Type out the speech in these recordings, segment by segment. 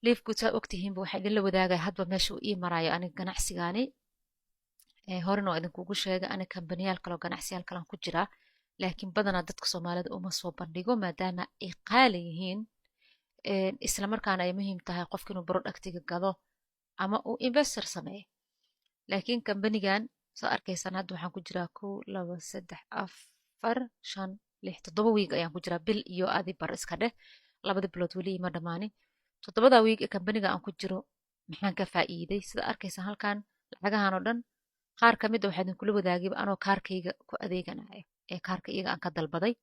liif guutaa ogtihiinba waxaa idinla wadaagaya hadba meesha uu ii maraayo aniga ganacsigaani horena waa idinkugu sheegay aniga kambaniyaal kaloo ganacsiyaal kalan ku jiraa laakiin badanaa dadka soomaalida uma soo bandhigo maadaama ay qaali yihiin isla markaana ay muhiim tahay qofka inuu productiga gado ama uu investor sameeyo laakiin kambanigan soo arkaysaan hadda waxaan ku jiraa 1 2 3 4 5 6 7 wiig ayaan ku jiraa bil iyo adi bar iska dheh labada bilood weli ima dhammaanin 7 wiig ee kambaniga aan ku jiro maxaan ka faa'iiday sida arkaysaan halkan lacagahan oo dhan qaar ka mid ah waxaa idinkula wadaagayba anoo kaarkayga ku adeeganayo ee kaarka iyaga aan ka dalbaday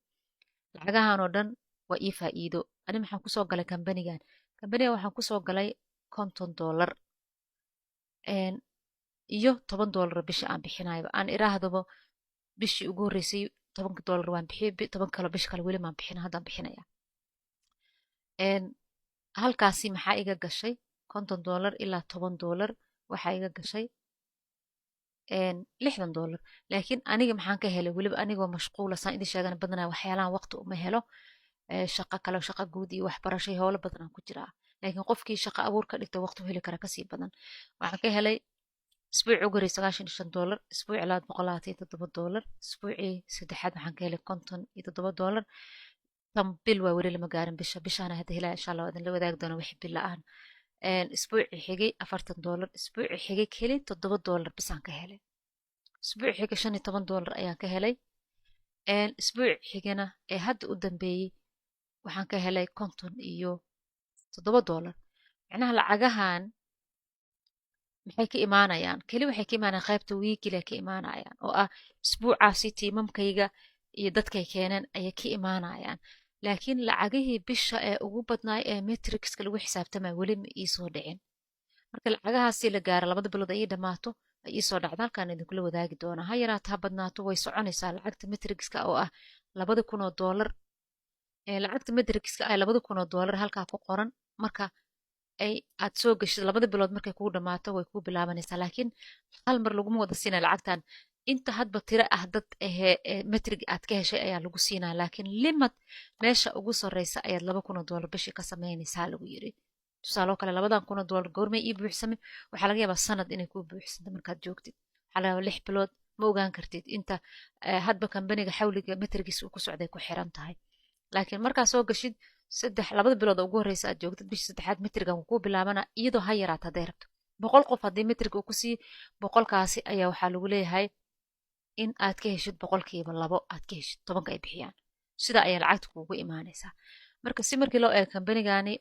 lacagahan oo dhan waa ii faa'iido ani maxaan kusoo galay kambanigan waxaan kusoo galay $50 iyo $10 bisha aan bixinayo aan iraahdaba bishii ugu horreysay $10 waan bixiyay 10 kale bish kale weli maan bixin haddaan bixinaya halkaasi maxaa iga gashay $50 ilaa $10 waxaa iga gashay $60 laakiin aniga maxaan ka helay weliba anigoo mashquula saan idin sheegan badanaa waxyaalahan waqti uma helo shaqo kale shaqo guud iyo waxbarasho howlo badan aan ku jiraa laakiin qofkii shaqo abuur ka dhigta waqti u heli kara kasii badan waxaan ka helay اسبوع ugu horeeyay $95 اسبوع labaad $127 اسبوعii saddexaad waxaan ka helay $57 tan bil waa weli lama gaarin bishaana hadda helaya insha Allah idin la wadaagi doona wixii bil la'aan اسبوعii xigay $40 اسبوعii xigay keli $7 bis aan ka helay اسبوعii xigay $15 ayaan ka helay اسبوعii xigana ee hadda u dambeeyay waxaan ka helay $57 macnaha lacagahan maxay ka imaanayaan keli waxay ka imaanayaan qaybta wiigile ka imaanayaan oo ah isbuucaasi tiimamkayga iyo dadkay keeneen ayay ka imaanayaan laakiin lacagihii bisha ee ugu badnaay ee matrixka lagu xisaabtamay weli ma ii soo dhicin marka lacagahaasi la gaaro labada bilood ay dhamaato ay ii soo dhacdo halkaan idinkula wadaagi doona ha yaraato ha badnaato way soconaysaa lacagta matrixka oo ah $2,000 lacagta matrixka ay $2,000 halkaa ku qoran marka ay aad soo gashid labada bilood markay kugu dhamaato way ku bilaabanaysaa laakiin hal mar laguma wada siinaa lacagtan inta hadba tiro ah dad metrig aad ka heshay ayaa lagu siinaa laakiin limad meesha ugu sarreysa ayaad $2,000 bishii ka samaynaysaa lagu yiri tusaaloo kale $2,000 goormay ii buuxsamay waxaa laga yaabaa sanad inay kuu buuxsanto markaad joogtid waxaa laga yaabaa 6 bilood ma ogaan kartid inta hadba kambaniga xawliga metrigiis uu ku socday ku xiran tahay laakiin markaa soo gashid labada bilood ugu horeysa aad joogtid bishii saddexaad metrigan wuu ku bilaabana iyadoo ha yaraata hadday rabto 100 qof haddii metriga uu ku sii 100kaasi ayaa waxaa lagu leeyahay in aad ka heshid 2% aad ka heshid 10 ay bixiyaan sida ayaa lacagta kuugu imaanaysaa marka si markii loo eego kambanigani